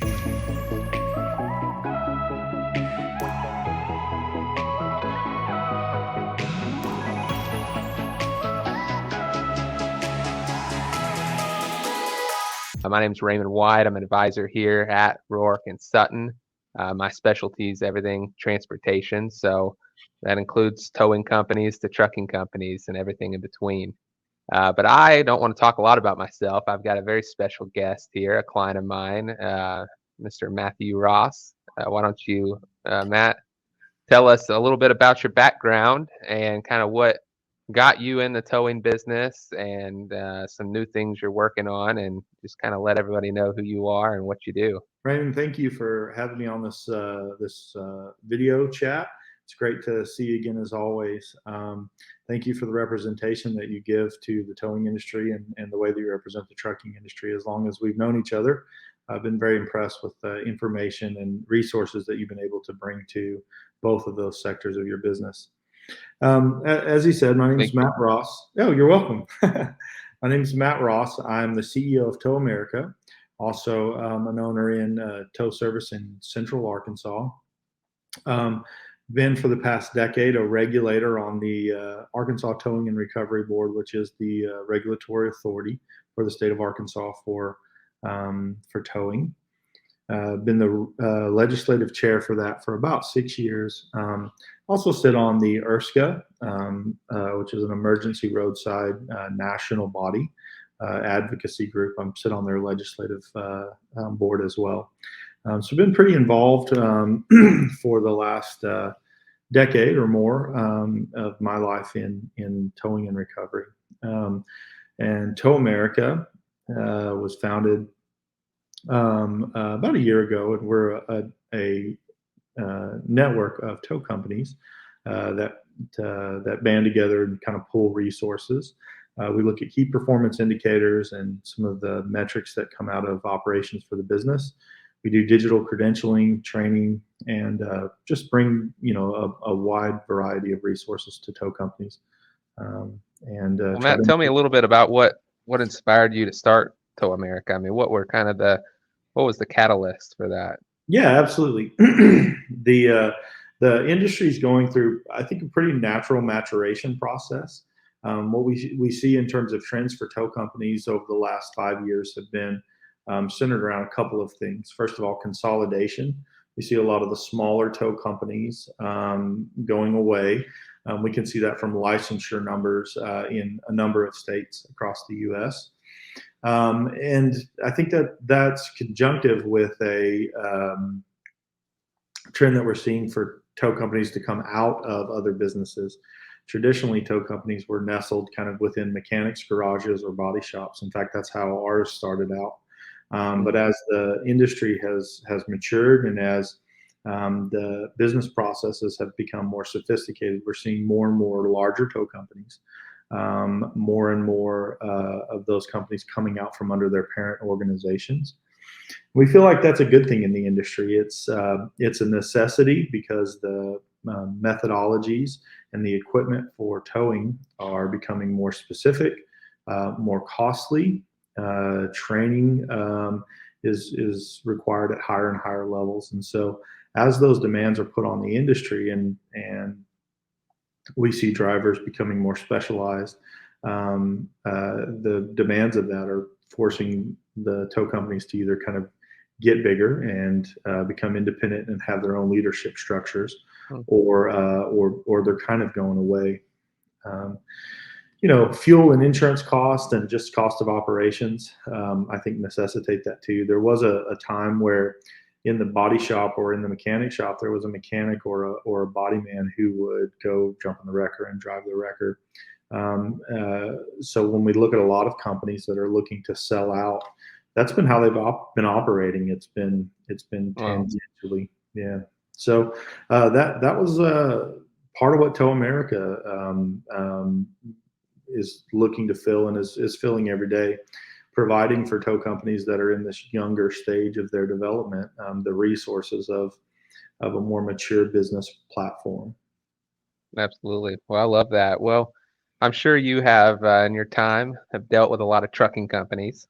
My name is Raymond White. I'm an advisor here at Roark and Sutton. My specialty is everything transportation, so that includes towing companies to trucking companies and everything in between. But I don't want to talk a lot about myself. I've got a very special guest here, a client of mine, Mr. Matthew Ross. Why don't you, Matt, tell us a little bit about your background and kind of what got you in the towing business and some new things you're working on, and just kind of let everybody know who you are and what you do. Raymond, thank you for having me on this video chat. It's great to see you again as always. Thank you for the representation that you give to the towing industry and the way that you represent the trucking industry. As long as we've known each other, I've been very impressed with the information and resources that you've been able to bring to both of those sectors of your business. As he said, my name is Matt Ross. Oh, you're welcome. My name is Matt Ross. I'm the CEO of Tow America, also an owner in tow service in Central Arkansas. Been for the past decade a regulator on the Arkansas Towing and Recovery Board, which is the regulatory authority for the state of Arkansas for towing. Been the legislative chair for that for about 6 years. Also sit on the ERSCA, which is an emergency roadside national body advocacy group. I'm sit on their legislative board as well. So I've been pretty involved for the last decade or more of my life in towing and recovery. And Tow America was founded about a year ago, and we're a network of tow companies that band together and kind of pool resources. We look at key performance indicators and some of the metrics that come out of operations for the business. We do digital credentialing, training, and just bring a wide variety of resources to tow companies. Well, Matt, tell me a little bit about what inspired you to start Tow America. I mean, what was the catalyst for that? Yeah, absolutely. The industry is going through, I think, a pretty natural maturation process. What we see in terms of trends for tow companies over the last 5 years have been centered around a couple of things. First of all, consolidation. We see a lot of the smaller tow companies going away. We can see that from licensure numbers in a number of states across the U.S. And I think that's conjunctive with a trend that we're seeing for tow companies to come out of other businesses. Traditionally, tow companies were nestled kind of within mechanics garages or body shops. In fact, that's how ours started out. But as the industry has matured and as the business processes have become more sophisticated, we're seeing more and more larger tow companies, more and more of those companies coming out from under their parent organizations. We feel like that's a good thing in the industry. It's a necessity because the methodologies and the equipment for towing are becoming more specific, more costly. Training is required at higher and higher levels, and so as those demands are put on the industry, and we see drivers becoming more specialized, the demands of that are forcing the tow companies to either kind of get bigger and become independent and have their own leadership structures, or they're kind of going away. Fuel and insurance cost and just cost of operations, I think necessitate that too. There was a time where in the body shop or in the mechanic shop, there was a mechanic or a body man who would go jump in the wrecker and drive the wrecker. So when we look at a lot of companies that are looking to sell out, that's been how they've been operating. It's been tangentially, yeah. So that was part of what Tow America is looking to fill and is filling every day, providing for tow companies that are in this younger stage of their development the resources of a more mature business platform. Absolutely. Well, I love that. Well, I'm sure you have in your time have dealt with a lot of trucking companies.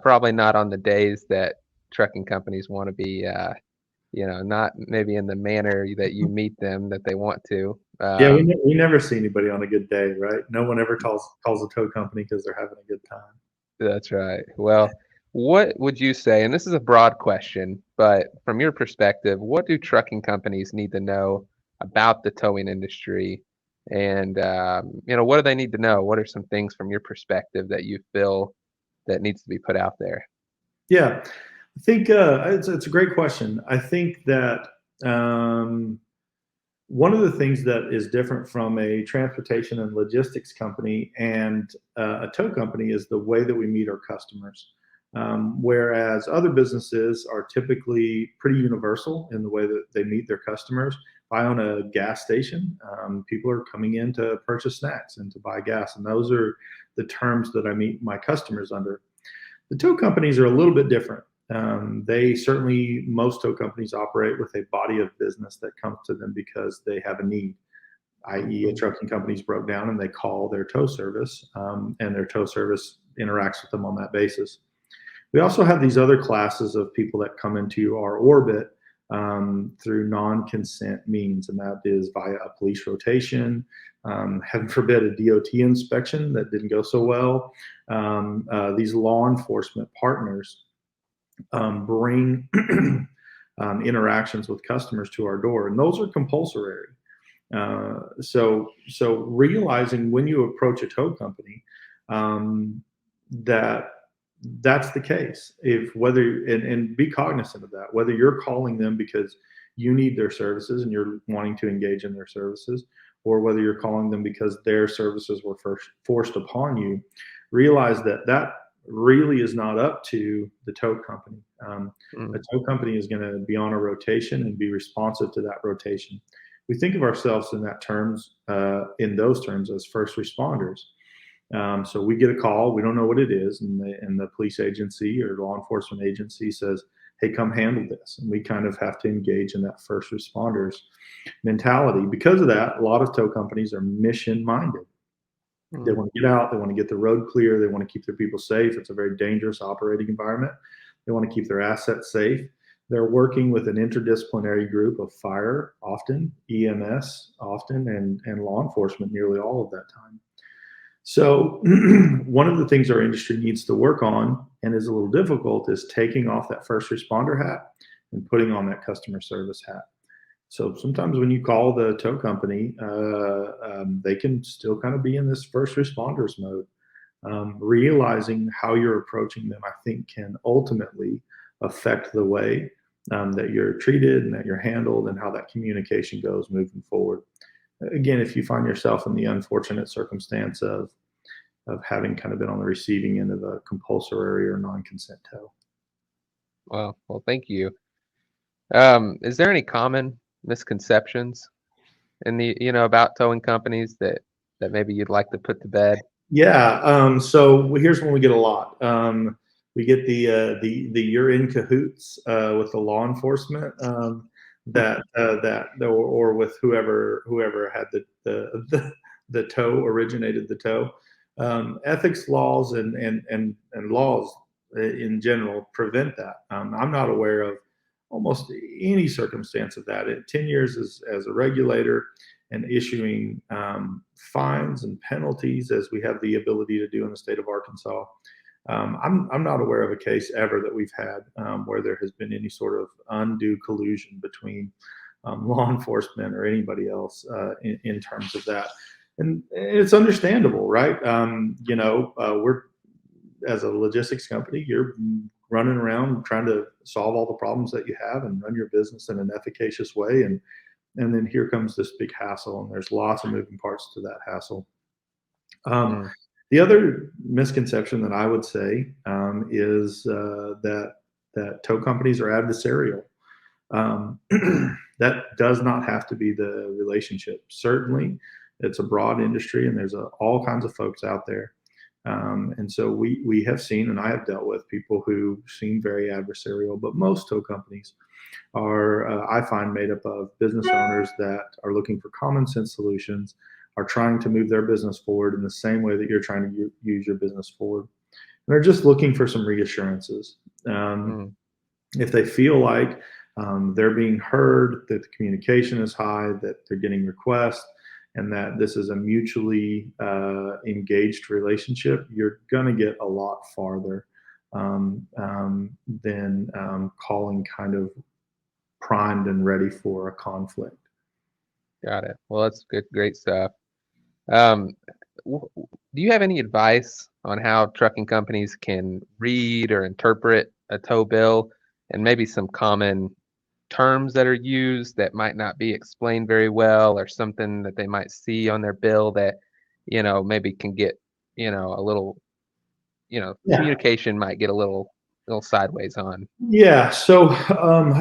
Probably not on the days that trucking companies want to be, not maybe in the manner that you meet them that they want to. Yeah, we never see anybody on a good day, right? No one ever calls a tow company because they're having a good time. That's right. Well, what would you say, and this is a broad question, but from your perspective, what do trucking companies need to know about the towing industry? And, what do they need to know? What are some things from your perspective that you feel that needs to be put out there? Yeah, I think it's a great question. I think that um, one of the things that is different from a transportation and logistics company and a tow company is the way that we meet our customers. Whereas other businesses are typically pretty universal in the way that they meet their customers. If I own a gas station, people are coming in to purchase snacks and to buy gas, and those are the terms that I meet my customers under. The tow companies are a little bit different. Most tow companies operate with a body of business that comes to them because they have a need, i.e., a trucking company's broke down and they call their tow service, and their tow service interacts with them on that basis. We also have these other classes of people that come into our orbit through non-consent means, and that is via a police rotation, heaven forbid a DOT inspection that didn't go so well. These law enforcement partners bring interactions with customers to our door, and those are compulsory. So realizing when you approach a tow company that that's the case. If whether and be cognizant of that, whether you're calling them because you need their services and you're wanting to engage in their services, or whether you're calling them because their services were first forced upon you, realize that that really is not up to the tow company. A tow company is going to be on a rotation and be responsive to that rotation. We think of ourselves in those terms as first responders. So we get a call, we don't know what it is, and the police agency or law enforcement agency says, "Hey, come handle this," and we kind of have to engage in that first responders mentality. Because of that, a lot of tow companies are mission minded. They want to get out, they want to get the road clear, they want to keep their people safe. It's a very dangerous operating environment. They want to keep their assets safe. They're working with an interdisciplinary group of fire, often, EMS, often, and law enforcement nearly all of that time. So one of the things our industry needs to work on, and is a little difficult, is taking off that first responder hat and putting on that customer service hat. So sometimes when you call the tow company, they can still kind of be in this first responders mode. Realizing how you're approaching them, I think, can ultimately affect the way that you're treated and that you're handled and how that communication goes moving forward. Again, if you find yourself in the unfortunate circumstance of having kind of been on the receiving end of a compulsory or non-consent tow. Well, thank you. Is there any common misconceptions in about towing companies that maybe you'd like to put to bed? Yeah. So here's one we get a lot. We get the you're in cahoots with the law enforcement or with whoever had the tow, originated the tow. Ethics laws and laws in general prevent that. I'm not aware of almost any circumstance of that. 10 years as a regulator and issuing fines and penalties as we have the ability to do in the state of Arkansas. I'm not aware of a case ever that we've had where there has been any sort of undue collusion between law enforcement or anybody else in terms of that. And it's understandable, right? We're, as a logistics company, you're running around trying to solve all the problems that you have and run your business in an efficacious way. And then here comes this big hassle, and there's lots of moving parts to that hassle. The other misconception that I would say is that tow companies are adversarial. That does not have to be the relationship. Certainly, it's a broad industry, and there's all kinds of folks out there. And so we have seen, and I have dealt with people who seem very adversarial, but most tow companies are, I find, made up of business owners that are looking for common sense solutions, are trying to move their business forward in the same way that you're trying to use your business forward. And they're just looking for some reassurances. If they feel like they're being heard, that the communication is high, that they're getting requests, and that this is a mutually engaged relationship, you're going to get a lot farther than calling kind of primed and ready for a conflict. Got it. Well, that's good, great stuff. Um, do you have any advice on how trucking companies can read or interpret a tow bill, and maybe some common terms that are used that might not be explained very well, or something that they might see on their bill that, maybe can get, a little, Yeah. communication might get a little sideways on. Yeah, so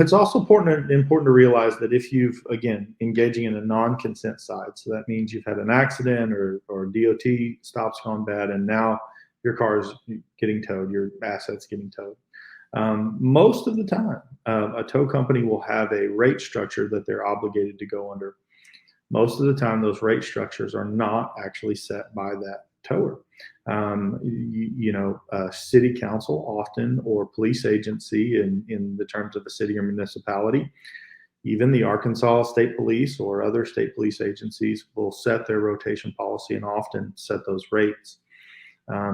it's also important to realize that if you've again engaging in a non-consent side, so that means you've had an accident or DOT stops gone bad, and now your car is getting towed, your assets getting towed. Most of the time, a tow company will have a rate structure that they're obligated to go under. Most of the time, those rate structures are not actually set by that tower. City council often, or police agency in the terms of a city or municipality, even the Arkansas State Police or other state police agencies will set their rotation policy and often set those rates.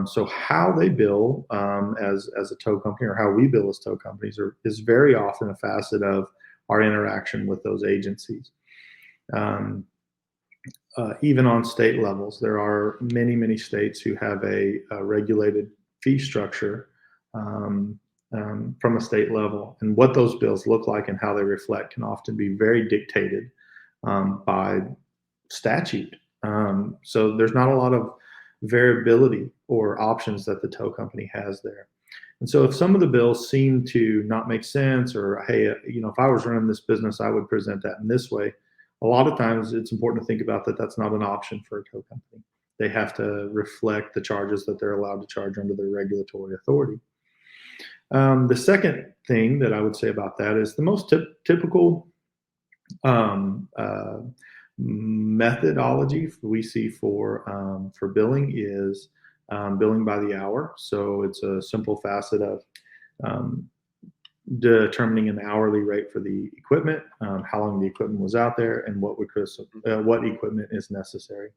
So how they bill as a tow company, or how we bill as tow companies, is very often a facet of our interaction with those agencies. Even on state levels, there are many states who have a regulated fee structure from a state level. And what those bills look like and how they reflect can often be very dictated by statute. So there's not a lot of variability or options that the tow company has there. And so if some of the bills seem to not make sense, or, hey, if I was running this business, I would present that in this way. A lot of times it's important to think about that that's not an option for a tow company. They have to reflect the charges that they're allowed to charge under their regulatory authority. The second thing that I would say about that is the most typical methodology we see for billing is billing by the hour. So it's a simple facet of determining an hourly rate for the equipment, how long the equipment was out there, and what equipment is necessary.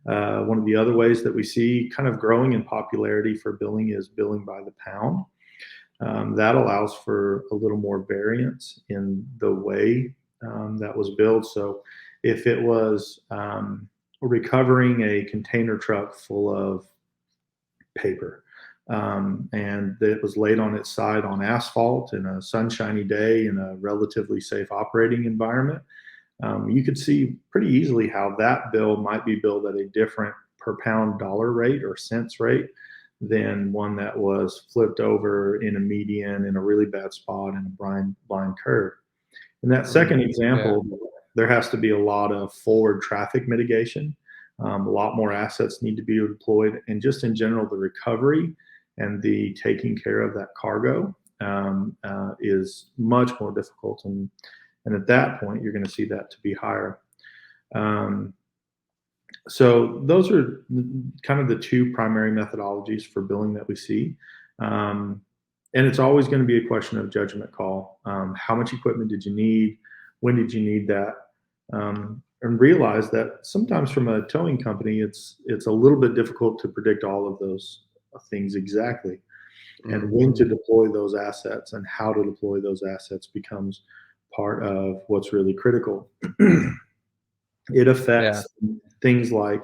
One of the other ways that we see kind of growing in popularity for billing is billing by the pound. That allows for a little more variance in the way that was billed. So if it was recovering a container truck full of paper, and it was laid on its side on asphalt in a sunshiny day in a relatively safe operating environment, you could see pretty easily how that bill might be billed at a different per pound dollar rate or cents rate than one that was flipped over in a median in a really bad spot in a blind curve. In that second example, there has to be a lot of forward traffic mitigation. A lot more assets need to be deployed, and just in general, the recovery and the taking care of that cargo is much more difficult. And at that point, you're going to see that to be higher. So those are kind of the two primary methodologies for billing that we see. And it's always going to be a question of judgment call. How much equipment did you need? When did you need that? And realize that sometimes from a towing company, it's a little bit difficult to predict all of those things exactly. And when to deploy those assets and how to deploy those assets becomes part of what's really critical. It affects things like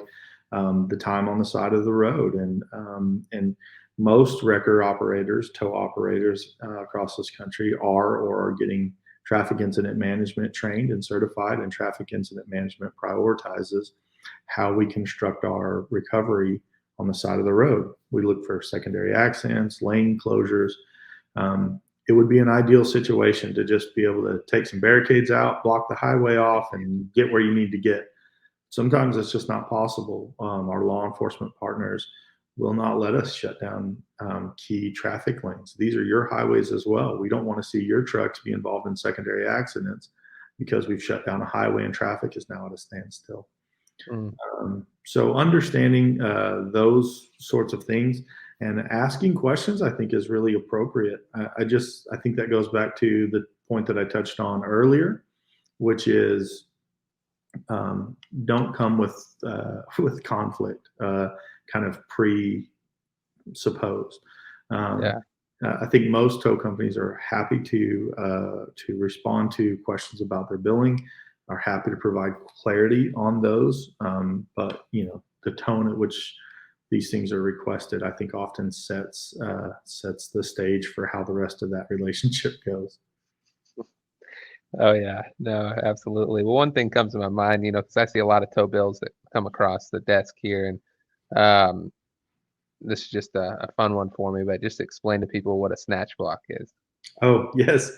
the time on the side of the road, and most wrecker operators, tow operators across this country are getting traffic incident management trained and certified, and traffic incident management prioritizes how we construct our recovery on the side of the road. We look for secondary accidents, lane closures. It would be an ideal situation to just be able to take some barricades out, block the highway off, and get where you need to get. Sometimes it's just not possible. Our law enforcement partners will not let us shut down key traffic lanes. These are your highways as well. We don't want to see your trucks be involved in secondary accidents because we've shut down a highway and traffic is now at a standstill. So understanding those sorts of things And asking questions, I think, is really appropriate. I think that goes back to the point that I touched on earlier, which is don't come with with conflict, kind of presupposed. Um, Yeah. I think most tow companies are happy to respond to questions about their billing, are happy to provide clarity on those. But the tone at which these things are requested, I think, often sets the stage for how the rest of that relationship goes. Oh yeah, no, absolutely. Well, one thing comes to my mind, because I see a lot of tow bills that come across the desk here, and um, this is just a fun one for me, but just explain to people what a snatch block is. Oh, yes.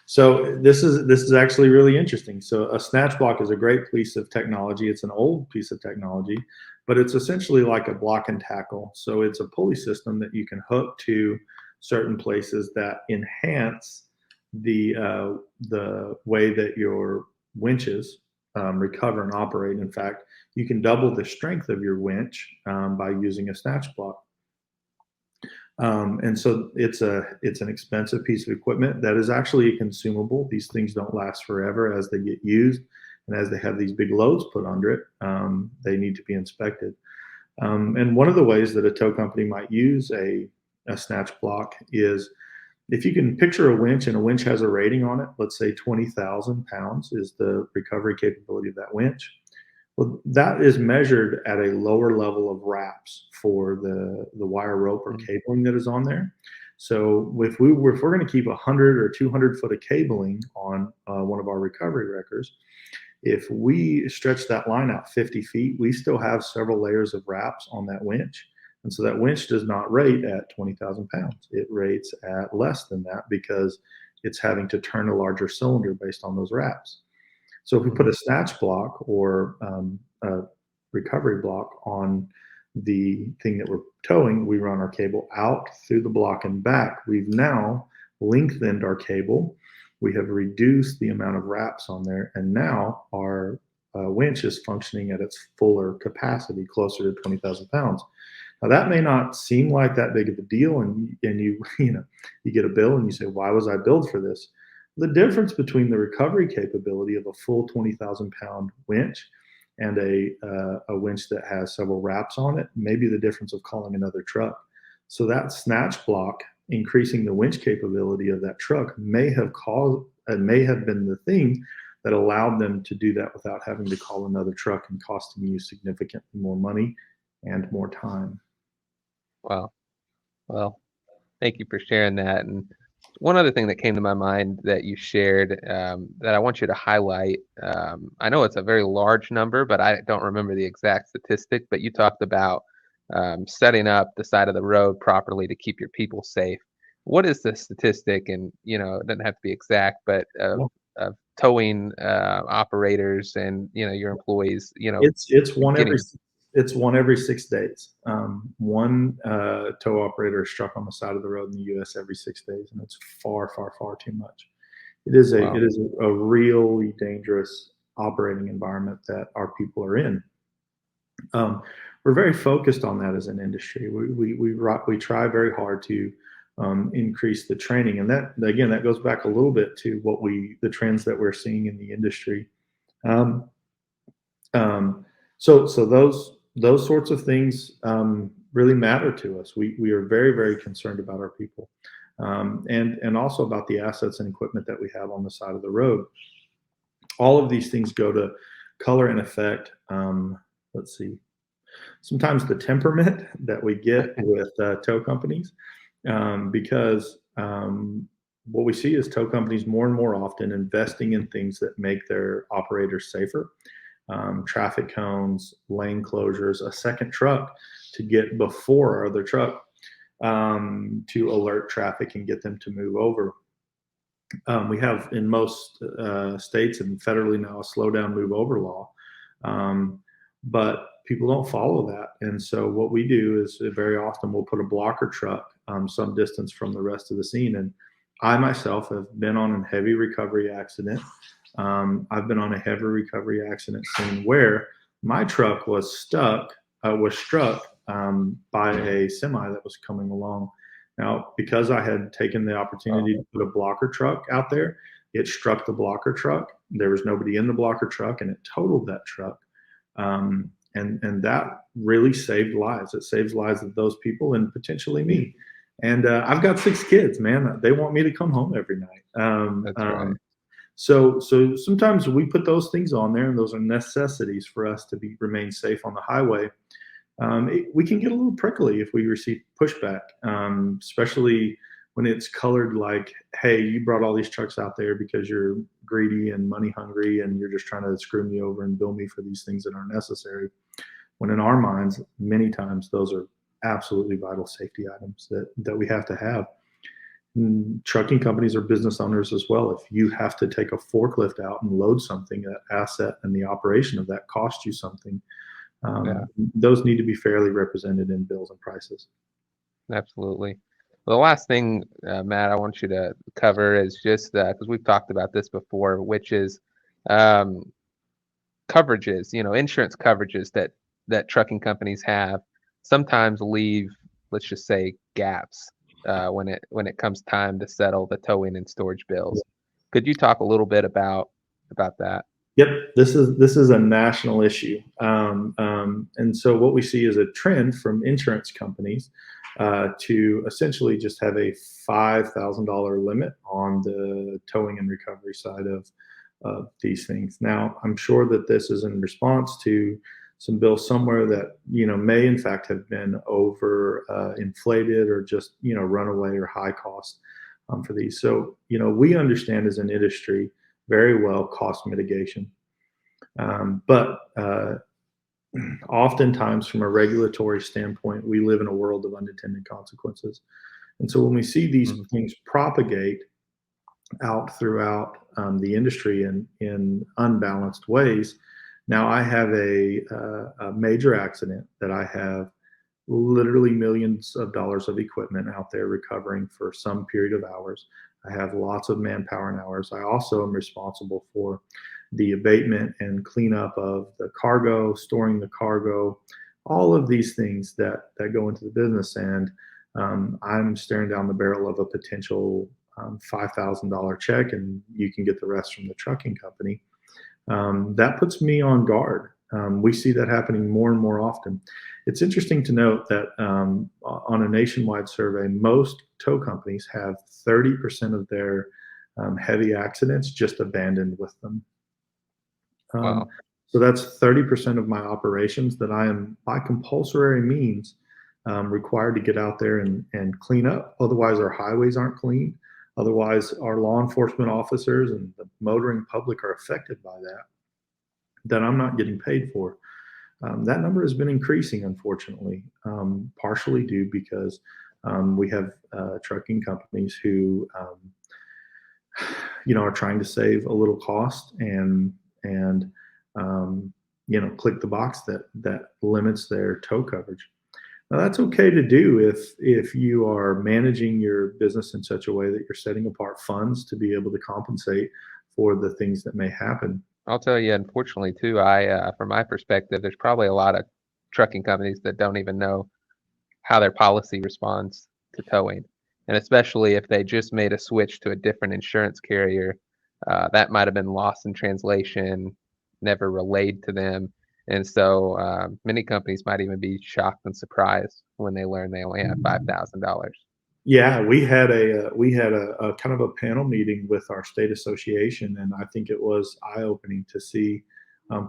So this is actually really interesting. So a snatch block is a great piece of technology. It's an old piece of technology, but it's essentially like a block and tackle. So it's a pulley system that you can hook to certain places that enhance the way that your winches recover and operate. In fact, you can double the strength of your winch by using a snatch block. And so it's an expensive piece of equipment that is actually a consumable. These things don't last forever as they get used, and as they have these big loads put under it, they need to be inspected. And one of the ways that a tow company might use a snatch block is if you can picture a winch and a winch has a rating on it. Let's say 20,000 pounds is the recovery capability of that winch. Well, that is measured at a lower level of wraps for the wire rope or Mm. cabling that is on there. So if we're going to keep 100 or 200 foot of cabling on one of our recovery wreckers, if we stretch that line out 50 feet, we still have several layers of wraps on that winch. And so that winch does not rate at 20,000 pounds. It rates at less than that because it's having to turn a larger cylinder based on those wraps. So if we put Mhm. a snatch block or a recovery block on the thing that we're towing, we run our cable out through the block and back. We've now lengthened our cable. We have reduced the amount of wraps on there, and now our winch is functioning at its fuller capacity, closer to 20,000 pounds. Now that may not seem like that big of a deal, and you you get a bill and you say, "Why was I billed for this?" The difference between the recovery capability of a full 20,000 pound winch and a winch that has several wraps on it may be the difference of calling another truck. So that snatch block increasing the winch capability of that truck may have been the thing that allowed them to do that without having to call another truck and costing you significantly more money and more time. Wow. Well, thank you for sharing that. And one other thing that came to my mind that you shared that I want you to highlight. I know it's a very large number, but I don't remember the exact statistic. But you talked about setting up the side of the road properly to keep your people safe. What is the statistic? And it doesn't have to be exact, but of towing operators and your employees, It's one every getting it's one every 6 days. One tow operator is struck on the side of the road in the U.S. every 6 days, and it's far, far, far too much. It well, is a really dangerous operating environment that our people are in. Um, we're very focused on that as an industry. We try very hard to increase the training, and that again that goes back a little bit to the trends that we're seeing in the industry. Um, um, so those sorts of things really matter to us. We are very, very concerned about our people, and also about the assets and equipment that we have on the side of the road. All of these things go to color and affect. Let's see. Sometimes the temperament that we get with tow companies, because what we see is tow companies more and more often investing in things that make their operators safer. Traffic cones, lane closures, a second truck to get before our other truck, to alert traffic and get them to move over. We have in most states and federally now a slow down, move over law, but people don't follow that. And so what we do is very often we'll put a blocker truck some distance from the rest of the scene. And I myself have been on a heavy recovery accident. I've been on a heavy recovery accident scene where my truck was struck by a semi that was coming along. Now, because I had taken the opportunity to put a blocker truck out there, it struck the blocker truck. There was nobody in the blocker truck, and it totaled that truck. And that really saved lives. It saves lives of those people and potentially me. And I've got 6 kids, man. They want me to come home every night. That's right. So sometimes we put those things on there, and those are necessities for us to remain safe on the highway. We can get a little prickly if we receive pushback, especially when it's colored like, hey, you brought all these trucks out there because you're greedy and money hungry, and you're just trying to screw me over and bill me for these things that aren't necessary. When in our minds, many times those are absolutely vital safety items that we have to have. Trucking companies are business owners as well. If you have to take a forklift out and load something, that asset and the operation of that cost you something. Those need to be fairly represented in bills and prices. Absolutely. Well, the last thing, Matt, I want you to cover is just because we've talked about this before, which is coverages, insurance coverages that trucking companies have sometimes leave, let's just say, gaps when it comes time to settle the towing and storage bills. Could you talk a little bit about that? Yep, this is a national issue, and so what we see is a trend from insurance companies to essentially just have a $5,000 limit on the towing and recovery side of these things. Now, I'm sure that this is in response to some bills somewhere that may in fact have been over inflated or just runaway or high cost for these. So we understand as an industry very well cost mitigation. But oftentimes from a regulatory standpoint, we live in a world of unintended consequences. And so when we see these things propagate out throughout the industry in unbalanced ways, now I have a major accident that I have literally millions of dollars of equipment out there recovering for some period of hours. I have lots of manpower and hours. I also am responsible for the abatement and cleanup of the cargo, storing the cargo, all of these things that go into the business. And I'm staring down the barrel of a potential $5,000 check, and you can get the rest from the trucking company. That puts me on guard. We see that happening more and more often. It's interesting to note that on a nationwide survey, most tow companies have 30% of their heavy accidents just abandoned with them. Wow. So that's 30% of my operations that I am, by compulsory means, required to get out there and clean up. Otherwise, our highways aren't clean. Otherwise, our law enforcement officers and the motoring public are affected by that I'm not getting paid for. That number has been increasing, unfortunately, partially due because we have trucking companies who, are trying to save a little cost and click the box that limits their tow coverage. Now, that's okay to do if you are managing your business in such a way that you're setting apart funds to be able to compensate for the things that may happen. I'll tell you, unfortunately, too, from my perspective, there's probably a lot of trucking companies that don't even know how their policy responds to towing. And especially if they just made a switch to a different insurance carrier, that might have been lost in translation, never relayed to them. And so many companies might even be shocked and surprised when they learn they only have $5,000. Yeah, we had a kind of a panel meeting with our state association, and I think it was eye-opening to see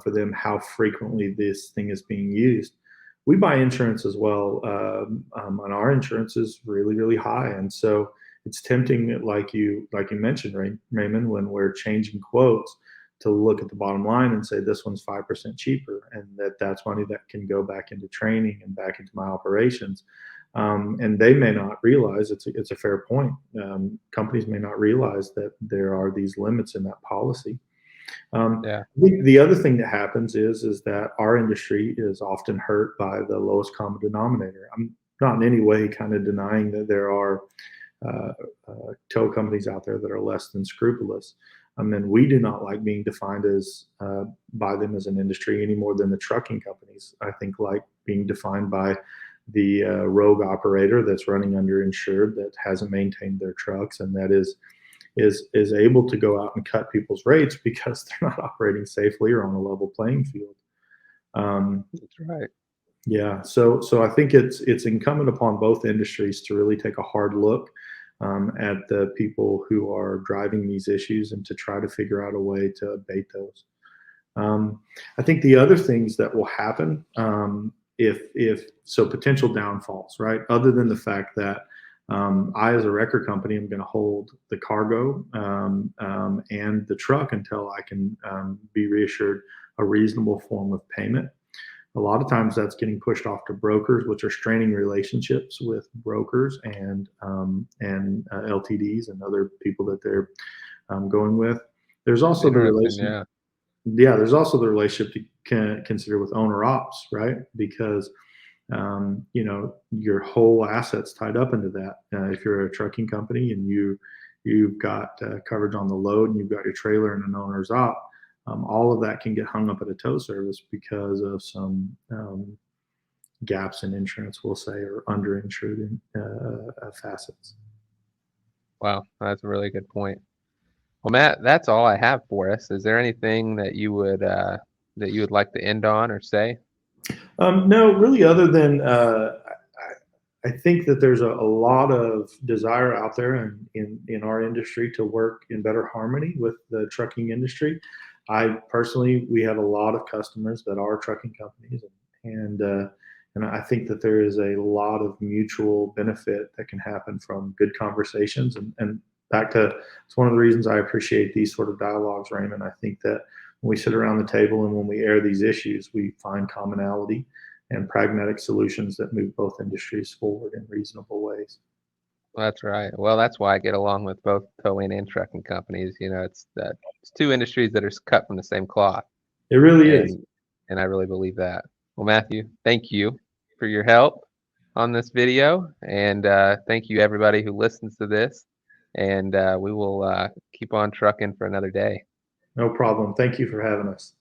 for them how frequently this thing is being used. We buy insurance as well, and our insurance is really, really high, and so it's tempting, like you mentioned, Raymond, when we're changing quotes, to look at the bottom line and say this one's 5% cheaper, and that's money that can go back into training and back into my operations. And they may not realize it's a fair point. Companies may not realize that there are these limits in that policy. Yeah. The other thing that happens is that our industry is often hurt by the lowest common denominator. I'm not in any way kind of denying that there are tow companies out there that are less than scrupulous. I mean, we do not like being defined as by them as an industry any more than the trucking companies, I think, like being defined by rogue operator that's running underinsured, that hasn't maintained their trucks, and that is able to go out and cut people's rates because they're not operating safely or on a level playing field. That's right. Yeah, so I think it's incumbent upon both industries to really take a hard look at the people who are driving these issues and to try to figure out a way to abate those. I think the other things that will happen, if so, potential downfalls, right? Other than the fact that I, as a record company, am going to hold the cargo and the truck until I can be reassured a reasonable form of payment. A lot of times that's getting pushed off to brokers, which are straining relationships with brokers and LTDs and other people that they're going with. There's also the Interesting. relation. Yeah. Yeah, there's also the relationship to consider with owner ops, right? Because your whole assets tied up into that. If you're a trucking company and you've got coverage on the load and you've got your trailer and an owner's op, all of that can get hung up at a tow service because of some gaps in insurance, we'll say, or underinsured facets. Wow, that's a really good point. Well, Matt, that's all I have for us. Is there anything that you would like to end on or say? No, really, other than I think that there's a lot of desire out there in our industry to work in better harmony with the trucking industry. We have a lot of customers that are trucking companies, and I think that there is a lot of mutual benefit that can happen from good conversations. And back to, it's one of the reasons I appreciate these sort of dialogues, Raymond. I think that when we sit around the table and when we air these issues, we find commonality and pragmatic solutions that move both industries forward in reasonable ways. That's right. Well, that's why I get along with both towing and trucking companies. It's two industries that are cut from the same cloth, It really is. and I really believe that. Well, Matthew, thank you for your help on this video, and thank you everybody who listens to this. And we will keep on trucking for another day. No problem. Thank you for having us.